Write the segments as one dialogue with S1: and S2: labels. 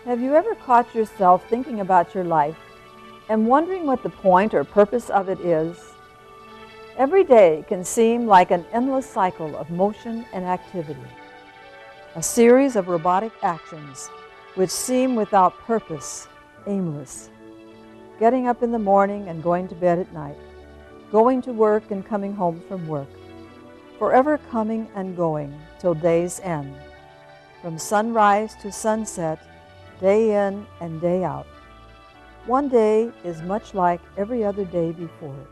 S1: Have you ever caught yourself thinking about your life and wondering what the point or purpose of it is? Every day can seem like an endless cycle of motion and activity, a series of robotic actions which seem without purpose, aimless. Getting up in the morning and going to bed at night, going to work and coming home from work, forever coming and going till day's end, from sunrise to sunset, day in and day out. One day is much like every other day before it.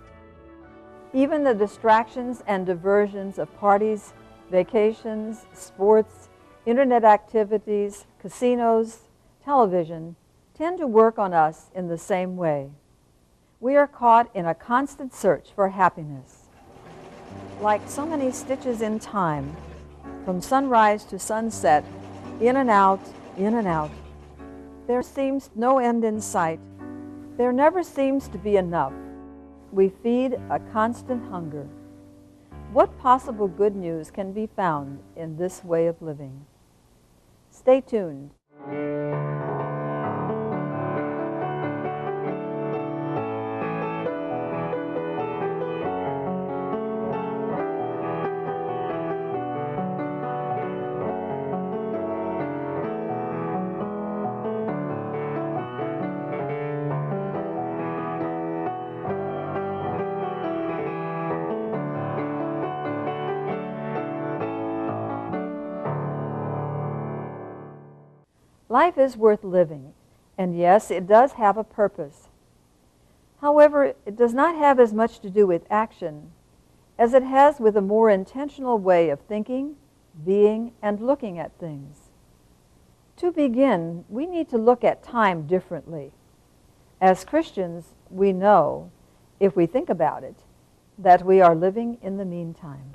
S1: Even the distractions and diversions of parties, vacations, sports, internet activities, casinos, television tend to work on us in the same way. We are caught in a constant search for happiness. Like so many stitches in time, from sunrise to sunset, in and out, in and out. There seems no end in sight. There never seems to be enough. We feed a constant hunger. What possible good news can be found in this way of living? Stay tuned. Life is worth living, and yes, it does have a purpose. However, it does not have as much to do with action as it has with a more intentional way of thinking, being, and looking at things. To begin, we need to look at time differently. As Christians, we know, if we think about it, that we are living in the meantime.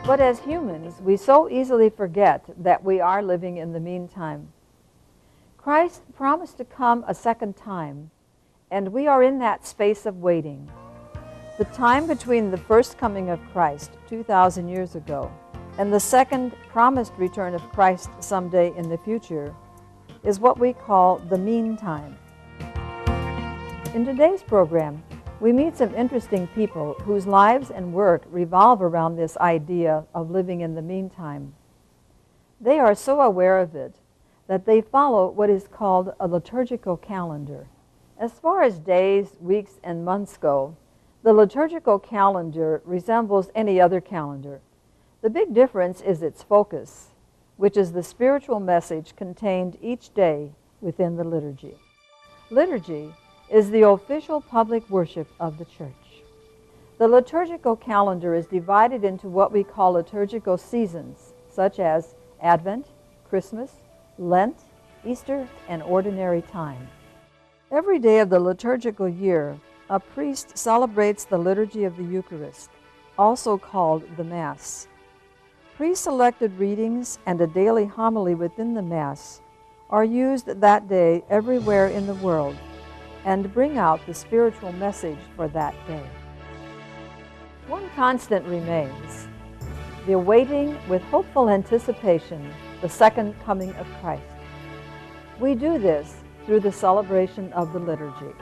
S1: But as humans, we so easily forget that we are living in the meantime. Christ promised to come a second time, and we are in that space of waiting. The time between the first coming of Christ 2,000 years ago and the second promised return of Christ someday in the future is what we call the meantime. In today's program, we meet some interesting people whose lives and work revolve around this idea of living in the meantime. They are so aware of it that they follow what is called a liturgical calendar. As far as days, weeks, and months go, the liturgical calendar resembles any other calendar. The big difference is its focus, which is the spiritual message contained each day within the liturgy. Liturgy is the official public worship of the Church. The liturgical calendar is divided into what we call liturgical seasons, such as Advent, Christmas, Lent, Easter, and ordinary time. Every day of the liturgical year, a priest celebrates the liturgy of the Eucharist, also called the Mass. Pre-selected readings and a daily homily within the Mass are used that day everywhere in the world and bring out the spiritual message for that day. One constant remains: the awaiting with hopeful anticipation the second coming of Christ. We do this through the celebration of the liturgy.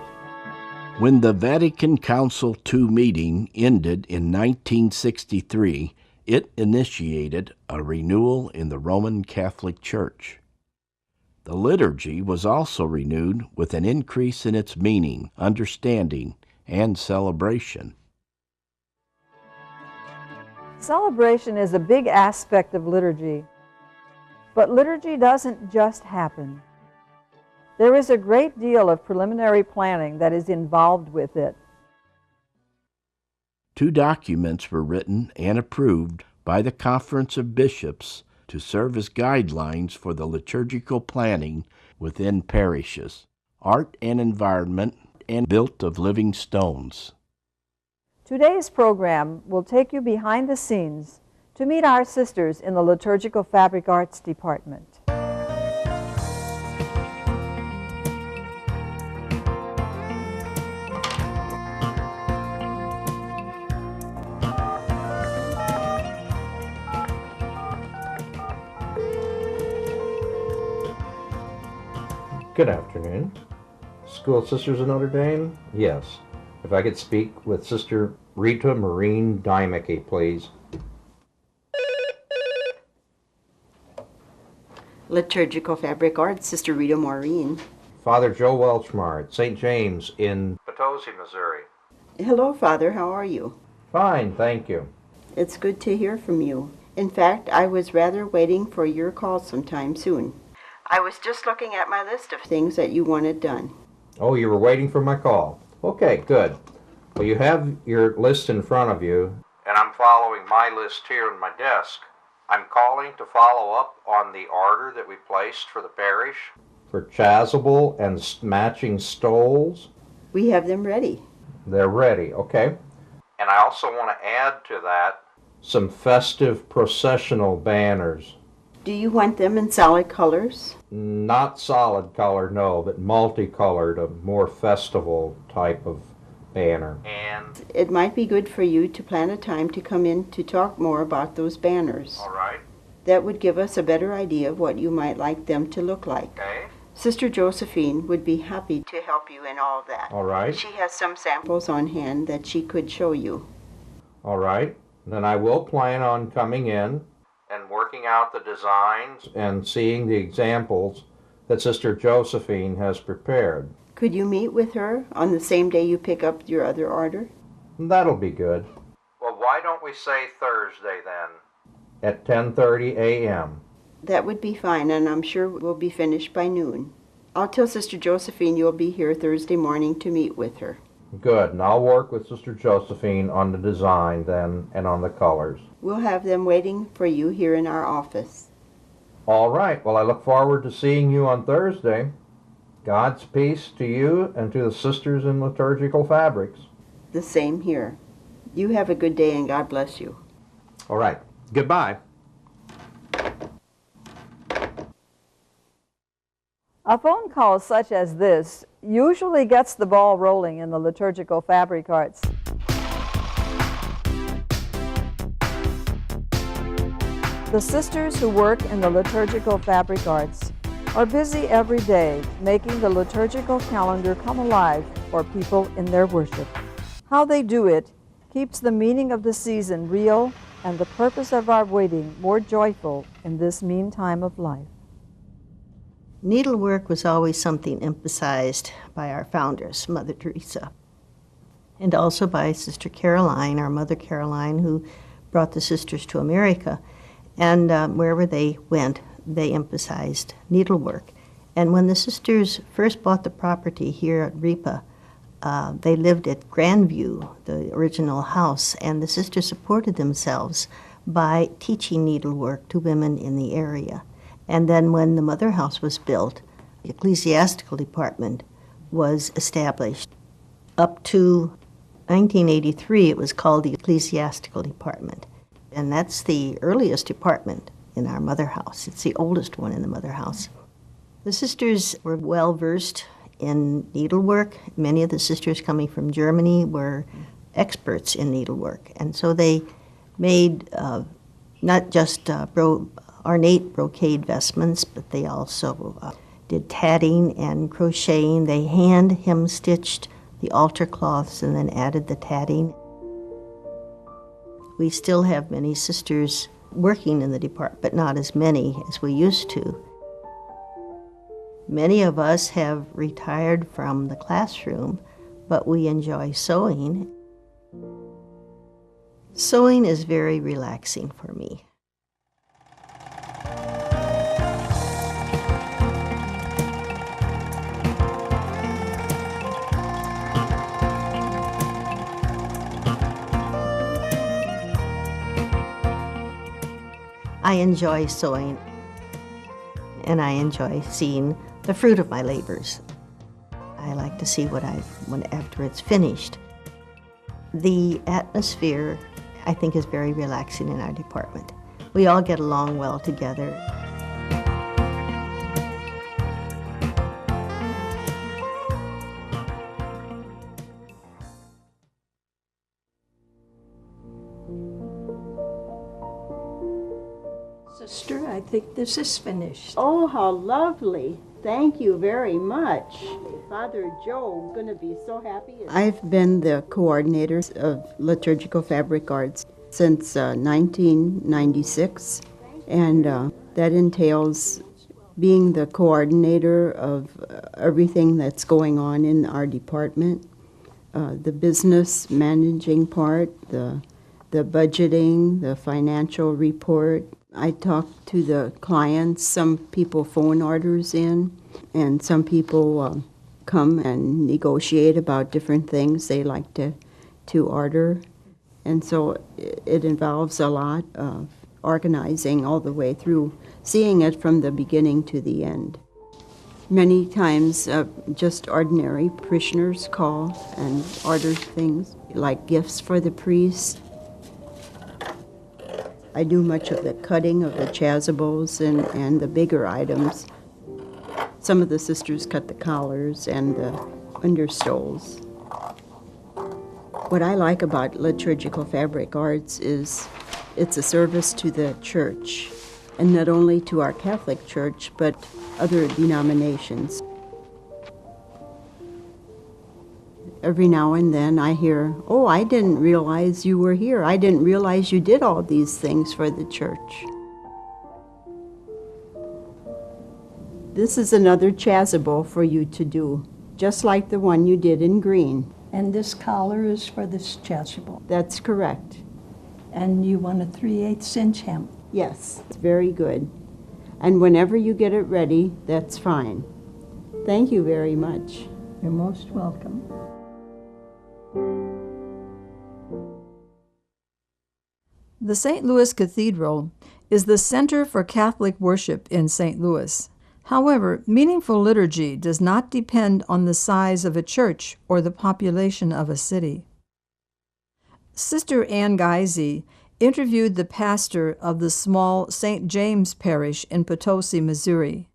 S2: When the Vatican Council II meeting ended in 1963, it initiated a renewal in the Roman Catholic Church. The liturgy was also renewed with an increase in its meaning, understanding, and celebration.
S1: Celebration is a big aspect of liturgy, but liturgy doesn't just happen. There is a great deal of preliminary planning that is involved with it.
S2: 2 documents were written and approved by the Conference of Bishops to serve as guidelines for the liturgical planning within parishes, Art and Environment, and Built of Living Stones.
S1: Today's program will take you behind the scenes to meet our sisters in the Liturgical Fabric Arts Department.
S3: Good afternoon. School Sisters of Notre Dame? Yes. If I could speak with Sister Rita Maureen Dymeke, please.
S4: Liturgical Fabric Arts, Sister Rita Maureen.
S3: Father Joe Welchmar at St. James in Potosi, Missouri.
S4: Hello, Father. How are you?
S3: Fine, thank you.
S4: It's good to hear from you. In fact, I was rather waiting for your call sometime soon. I was just looking at my list of things that you wanted done.
S3: Oh, you were waiting for my call. Okay, good. Well, you have your list in front of you, and I'm following my list here on my desk. I'm calling to follow up on the order that we placed for the parish for chasuble and matching stoles.
S4: We have them ready.
S3: They're ready, okay. And I also want to add to that some festive processional banners.
S4: Do you want them in solid colors?
S3: Not solid color, no, but multicolored, a more festival type of banner. And
S4: it might be good for you to plan a time to come in to talk more about those banners.
S3: all right,
S4: That would give us a better idea of what you might like them to look like.
S3: okay,
S4: Sister Josephine would be happy to help you in all of that.
S3: all right,
S4: She has some samples on hand that she could show you.
S3: all right. Then I will plan on coming in and working out the designs and seeing the examples that Sister Josephine has prepared.
S4: Could you meet with her on the same day you pick up your other order?
S3: That'll be good. Well, why don't we say Thursday then? At 10:30 a.m.
S4: That would be fine, and I'm sure we'll be finished by noon. I'll tell Sister Josephine you'll be here Thursday morning to meet with her.
S3: Good, and I'll work with Sister Josephine on the design then and on the colors.
S4: We'll have them waiting for you here in our office.
S3: All right, well, I look forward to seeing you on Thursday. God's peace to you and to the sisters in Liturgical Fabrics.
S4: The same here. You have a good day and God bless you.
S3: All right, goodbye.
S1: A phone call such as this usually gets the ball rolling in the liturgical fabric arts. The sisters who work in the liturgical fabric arts are busy every day making the liturgical calendar come alive for people in their worship. How they do it keeps the meaning of the season real and the purpose of our waiting more joyful in this mean time of life.
S5: Needlework was always something emphasized by our founders, Mother Teresa, and also by Sister Caroline, our Mother Caroline, who brought the sisters to America. And wherever they went, they emphasized needlework. And when the sisters first bought the property here at Ripa, they lived at Grandview, the original house, and the sisters supported themselves by teaching needlework to women in the area. And then when the mother house was built, the ecclesiastical department was established. Up to 1983, it was called the ecclesiastical department. And that's the earliest department in our mother house. It's the oldest one in the mother house. The sisters were well versed in needlework. Many of the sisters coming from Germany were experts in needlework. And so they made not just ornate brocade vestments, but they also did tatting and crocheting. They hand hem-stitched the altar cloths and then added the tatting. We still have many sisters working in the department, but not as many as we used to. Many of us have retired from the classroom, but we enjoy sewing. Sewing is very relaxing for me. I enjoy sewing, and I enjoy seeing the fruit of my labors. I like to see after it's finished. The atmosphere, I think, is very relaxing in our department. We all get along well together.
S6: Sister, I think this is finished.
S4: Oh, how lovely. Thank you very much. Father Joe, going to be so happy. I've been the coordinator of Liturgical Fabric Arts since 1996, and that entails being the coordinator of everything that's going on in our department, the business managing part, the budgeting, the financial report. I talk to the clients. Some people phone orders in, and some people come and negotiate about different things they like to order. And so it involves a lot of organizing all the way through, seeing it from the beginning to the end. Many times just ordinary parishioners call and order things like gifts for the priest. I do much of the cutting of the chasubles and the bigger items. Some of the sisters cut the collars and the understoles. What I like about Liturgical Fabric Arts is it's a service to the church, and not only to our Catholic Church, but other denominations. Every now and then I hear, "Oh, I didn't realize you were here. I didn't realize you did all these things for the church." This is another chasuble for you to do, just like the one you did in green.
S6: And this collar is for this chasuble.
S4: That's correct.
S6: And you want a 3/8 inch hem.
S4: Yes, it's very good. And whenever you get it ready, that's fine. Thank you very much.
S6: You're most welcome.
S1: The St. Louis Cathedral is the center for Catholic worship in St. Louis. However, meaningful liturgy does not depend on the size of a church or the population of a city. Sister Ann Geisey interviewed the pastor of the small St. James Parish in Potosi, Missouri.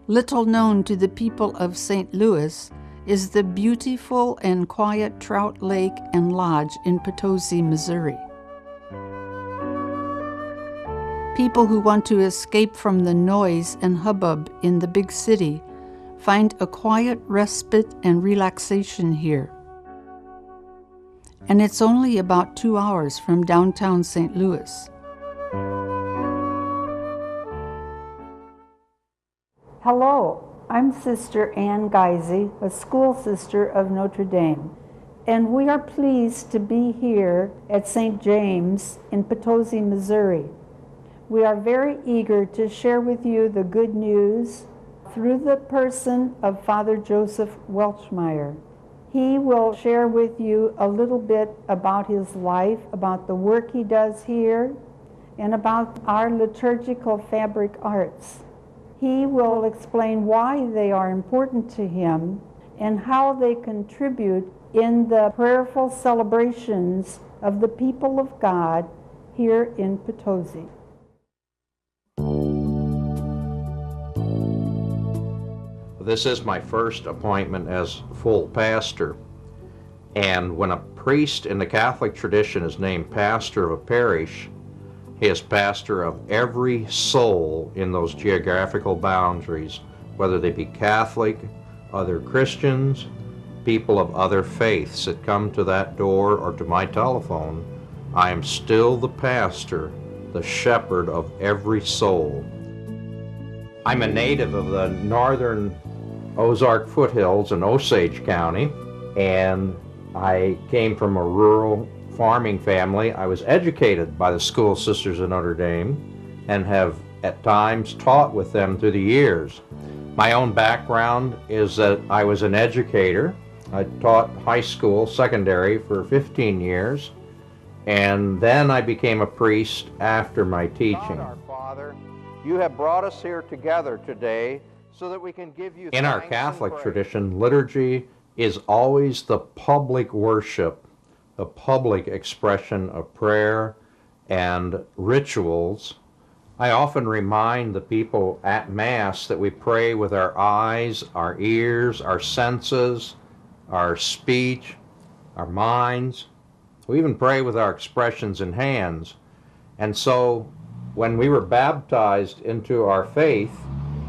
S7: Little known to the people of St. Louis is the beautiful and quiet Trout Lake and Lodge in Potosi, Missouri. People who want to escape from the noise and hubbub in the big city find a quiet respite and relaxation here. And it's only about 2 hours from downtown St. Louis.
S6: Hello, I'm Sister Ann Geisey, a school sister of Notre Dame, and we are pleased to be here at St. James in Potosi, Missouri. We are very eager to share with you the good news through the person of Father Joseph Welchmeyer. He will share with you a little bit about his life, about the work he does here, and about our liturgical fabric arts. He will explain why they are important to him and how they contribute in the prayerful celebrations of the people of God here in Potosi.
S3: This is my first appointment as full pastor, and when a priest in the Catholic tradition is named pastor of a parish, he is pastor of every soul in those geographical boundaries, whether they be Catholic, other Christians, people of other faiths that come to that door or to my telephone. I am still the pastor, the shepherd of every soul. I'm a native of the northern Ozark foothills in Osage County, and I came from a rural farming family. I was educated by the School Sisters of Notre Dame and have at times taught with them through the years. My own background is that I was an educator. I taught high school, secondary for 15 years, and then I became a priest after my teaching.
S8: God, our Father, you have brought us here together today so that we can give you
S3: In our Catholic tradition, liturgy is always the public worship, the public expression of prayer and rituals. I often remind the people at Mass that we pray with our eyes, our ears, our senses, our speech, our minds. We even pray with our expressions and hands. And so When we were baptized into our faith,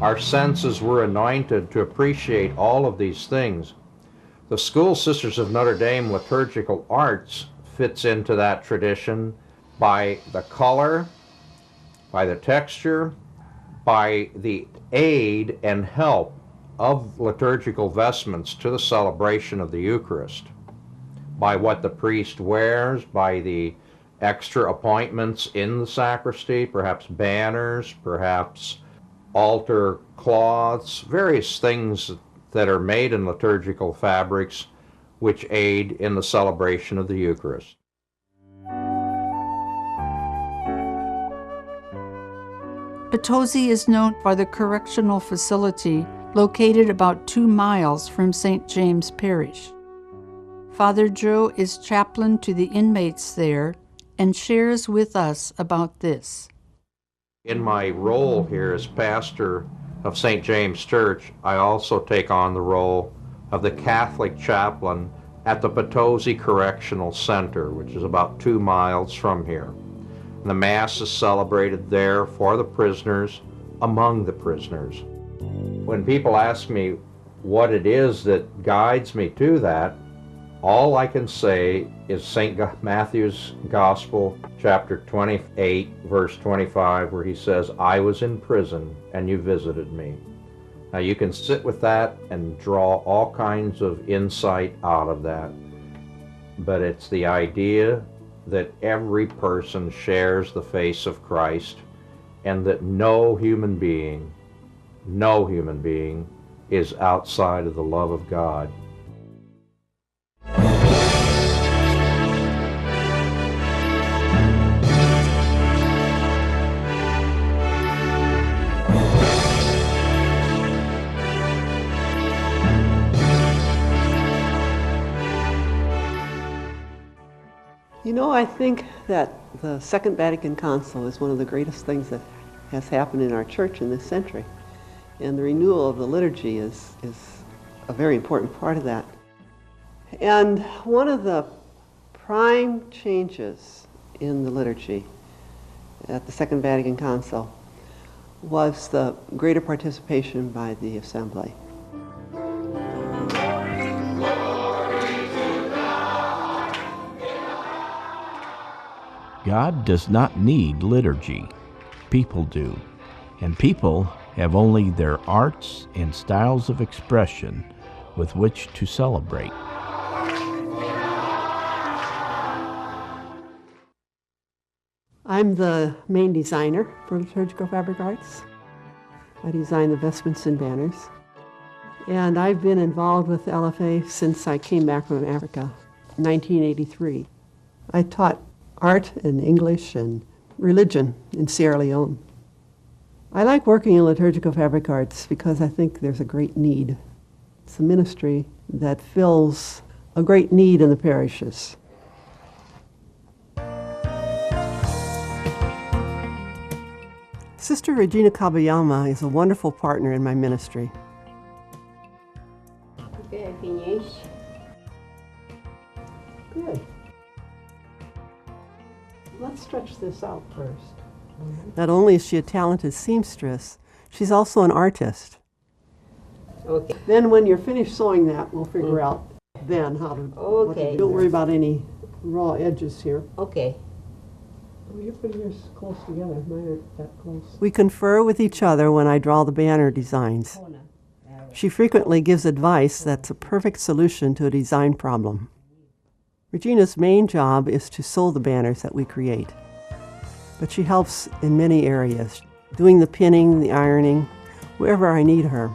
S3: our senses were anointed to appreciate all of these things. The School Sisters of Notre Dame Liturgical Arts fits into that tradition by the color, by the texture, by the aid and help of liturgical vestments to the celebration of the Eucharist, by what the priest wears, by the extra appointments in the sacristy, perhaps banners, perhaps altar cloths, various things that are made in liturgical fabrics which aid in the celebration of the Eucharist.
S7: Potosi is known for the correctional facility located about 2 miles from St. James Parish. Father Joe is chaplain to the inmates there and shares with us about this.
S3: In my role here as pastor of St. James Church, I also take on the role of the Catholic chaplain at the Potosi Correctional Center, which is about 2 miles from here. The Mass is celebrated there for the prisoners, among the prisoners. When people ask me what it is that guides me to that, all I can say is St. Matthew's Gospel, chapter 28, verse 25, where he says, "I was in prison and you visited me." Now you can sit with that and draw all kinds of insight out of that, but it's the idea that every person shares the face of Christ and that no human being is outside of the love of God.
S9: You know, I think that the Second Vatican Council is one of the greatest things that has happened in our church in this century. And the renewal of the liturgy is a very important part of that. And one of the prime changes in the liturgy at the Second Vatican Council was the greater participation by the Assembly.
S2: God does not need liturgy. People do. And people have only their arts and styles of expression with which to celebrate.
S9: I'm the main designer for Liturgical Fabric Arts. I design the vestments and banners. And I've been involved with LFA since I came back from Africa, 1983. I taught art and English and religion in Sierra Leone. I like working in liturgical fabric arts because I think there's a great need. It's a ministry that fills a great need in the parishes. Sister Regina Kabayama is a wonderful partner in my ministry.
S4: Okay, finish.
S9: Good. Let's stretch this out first. Not only is she a talented seamstress, she's also an artist.
S4: Okay.
S9: Then when you're finished sewing that, we'll figure out then how to, what to
S4: Okay.
S9: do. Don't worry about any raw edges here.
S4: Okay.
S9: Oh, you put yours close together. Mine aren't that close. We confer with each other when I draw the banner designs. She frequently gives advice that's a perfect solution to a design problem. Regina's main job is to sew the banners that we create, but she helps in many areas, doing the pinning, the ironing, wherever I need her.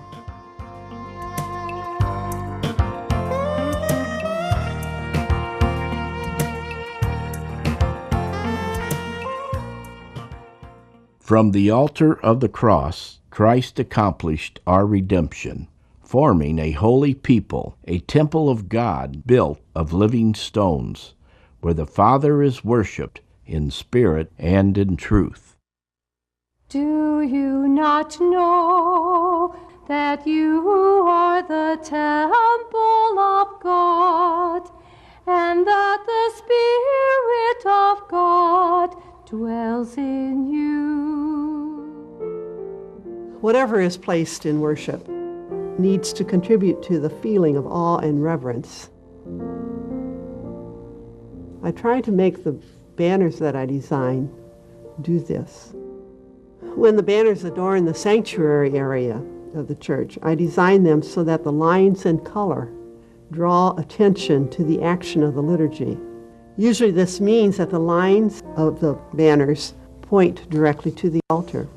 S2: From the altar of the cross, Christ accomplished our redemption, forming a holy people, a temple of God built of living stones, where the Father is worshipped in spirit and in truth.
S10: Do you not know that you are the temple of God, and that the Spirit of God dwells in you?
S9: Whatever is placed in worship needs to contribute to the feeling of awe and reverence. I try to make the banners that I design do this. When the banners adorn the sanctuary area of the church, I design them so that the lines and color draw attention to the action of the liturgy. Usually this means that the lines of the banners point directly to the altar.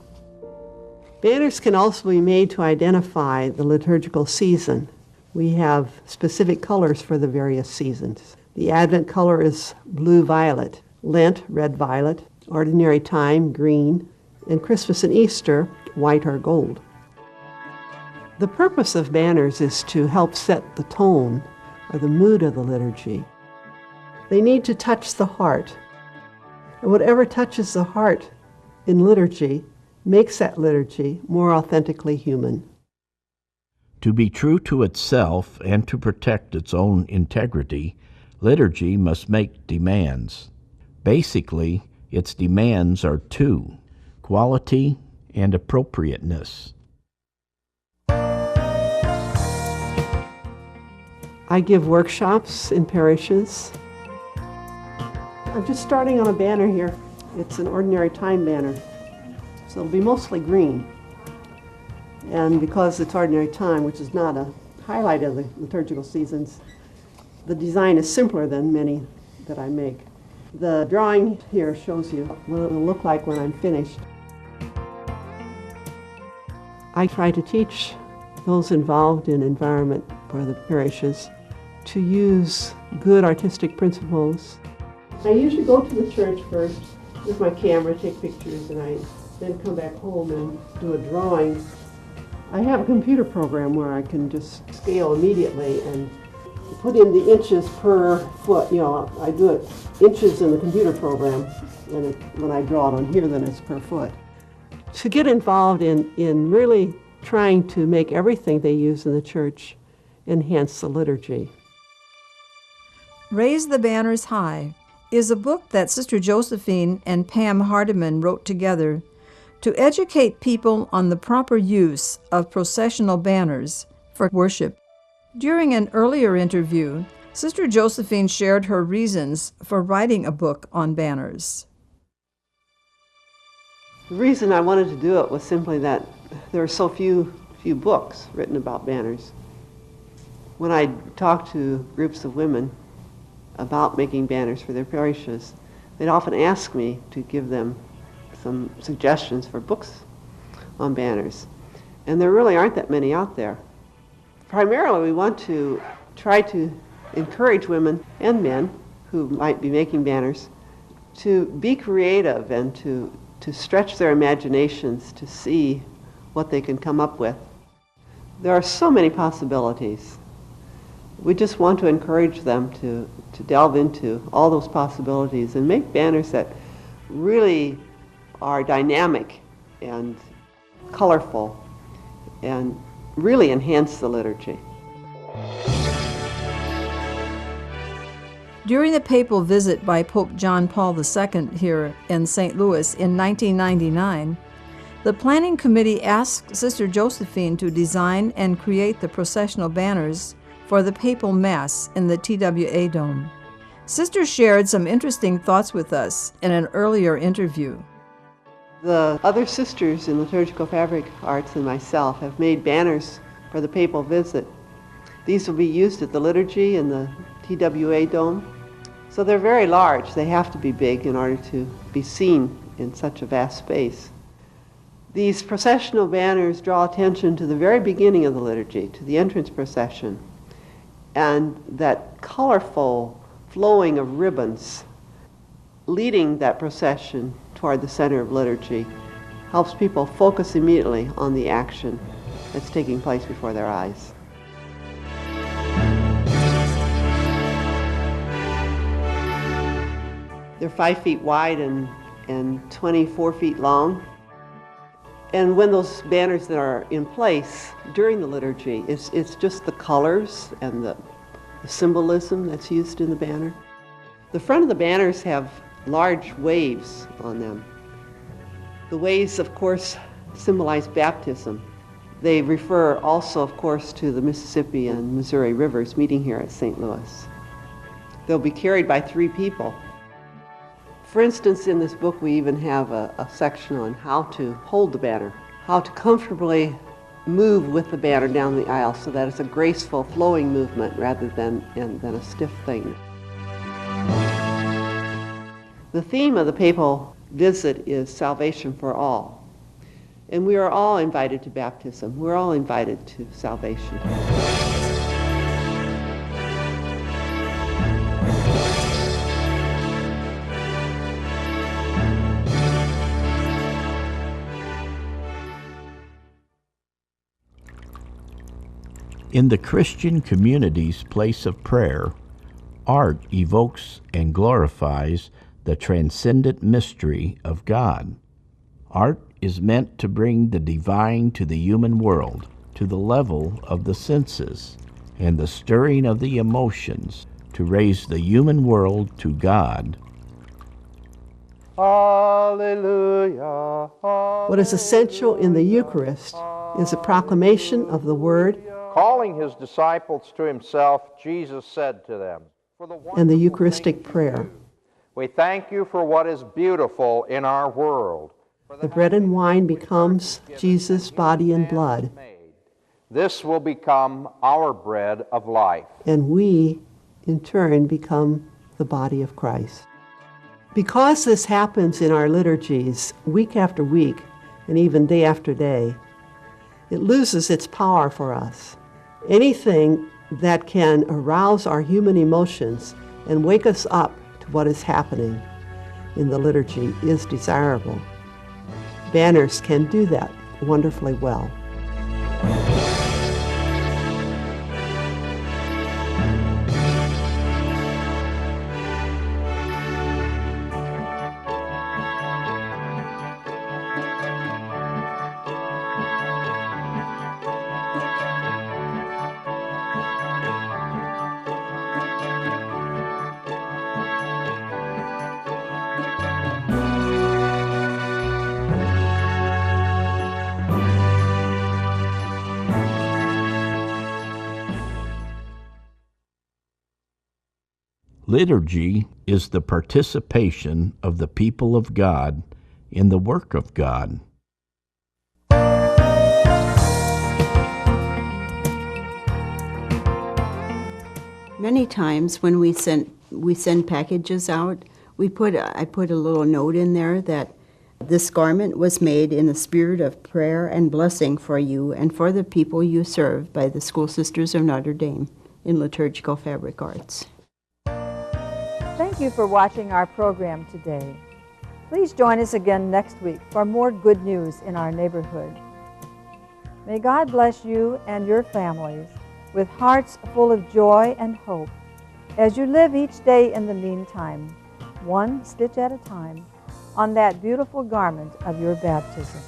S9: Banners can also be made to identify the liturgical season. We have specific colors for the various seasons. The Advent color is blue-violet, Lent, red-violet, Ordinary Time, green, and Christmas and Easter, white or gold. The purpose of banners is to help set the tone or the mood of the liturgy. They need to touch the heart. And whatever touches the heart in liturgy makes that liturgy more authentically human.
S2: To be true to itself and to protect its own integrity, liturgy must make demands. Basically, its demands are two: quality and appropriateness.
S9: I give workshops in parishes. I'm just starting on a banner here. It's an Ordinary Time banner, so it'll be mostly green. And because it's Ordinary Time, which is not a highlight of the liturgical seasons, the design is simpler than many that I make. The drawing here shows you what it will look like when I'm finished. I try to teach those involved in environment for the parishes to use good artistic principles. I usually go to the church first with my camera, take pictures, and I then come back home and do a drawing. I have a computer program where I can just scale immediately and put in the inches per foot. You know, I do it inches in the computer program, and when I draw it on here, then it's per foot. To get involved in really trying to make everything they use in the church enhance the liturgy.
S1: Raise the Banners High is a book that Sister Josephine and Pam Hardiman wrote together to educate people on the proper use of processional banners for worship. During an earlier interview, Sister Josephine shared her reasons for writing a book on banners.
S9: The reason I wanted to do it was simply that there are so few books written about banners. When I talk to groups of women about making banners for their parishes, they'd often ask me to give them some suggestions for books on banners. And there really aren't that many out there. Primarily, we want to try to encourage women and men who might be making banners to be creative and to stretch their imaginations to see what they can come up with. There are so many possibilities. We just want to encourage them to delve into all those possibilities and make banners that really are dynamic and colorful and really enhance the liturgy.
S1: During the papal visit by Pope John Paul II here in St. Louis in 1999, the planning committee asked Sister Josephine to design and create the processional banners for the papal mass in the TWA Dome. Sister shared some interesting thoughts with us in an earlier interview.
S9: The other sisters in liturgical fabric arts and myself have made banners for the papal visit. These will be used at the liturgy in the TWA Dome. So they're very large. They have to be big in order to be seen in such a vast space. These processional banners draw attention to the very beginning of the liturgy, to the entrance procession. And that colorful flowing of ribbons leading that procession toward the center of liturgy helps people focus immediately on the action that's taking place before their eyes. They're 5 feet wide and 24 feet long. And when those banners that are in place during the liturgy, it's just the colors and the symbolism that's used in the banner. The front of the banners have large waves on them. The waves, of course, symbolize baptism. They refer also, of course, to the Mississippi and Missouri rivers meeting here at St. Louis. They'll be carried by 3 people. For instance, in this book we even have a section on how to hold the banner, how to comfortably move with the banner down the aisle so that it's a graceful, flowing movement rather than a stiff thing. The theme of the papal visit is salvation for all. And we are all invited to baptism. We're all invited to salvation.
S2: In the Christian community's place of prayer, art evokes and glorifies the transcendent mystery of God. Art is meant to bring the divine to the human world, to the level of the senses, and the stirring of the emotions, to raise the human world to God.
S8: Hallelujah.
S9: What is essential in the Eucharist is a proclamation of the Word.
S8: Calling his disciples to himself, Jesus said to them,
S9: And the Eucharistic prayer.
S8: We thank you for what is beautiful in our world.
S9: The bread and wine becomes Jesus' body and blood.
S8: This will become our bread of life.
S9: And we, in turn, become the body of Christ. Because this happens in our liturgies week after week and even day after day, it loses its power for us. Anything that can arouse our human emotions and wake us up to what is happening in the liturgy is desirable. Banners can do that wonderfully well.
S2: Liturgy is the participation of the people of God in the work of God.
S4: Many times when we send packages out, I put a little note in there that this garment was made in the spirit of prayer and blessing for you and for the people you serve by the School Sisters of Notre Dame in Liturgical Fabric Arts.
S1: Thank you for watching our program today. Please join us again next week for more good news in our neighborhood. May God bless you and your families with hearts full of joy and hope as you live each day in the meantime, one stitch at a time, on that beautiful garment of your baptism.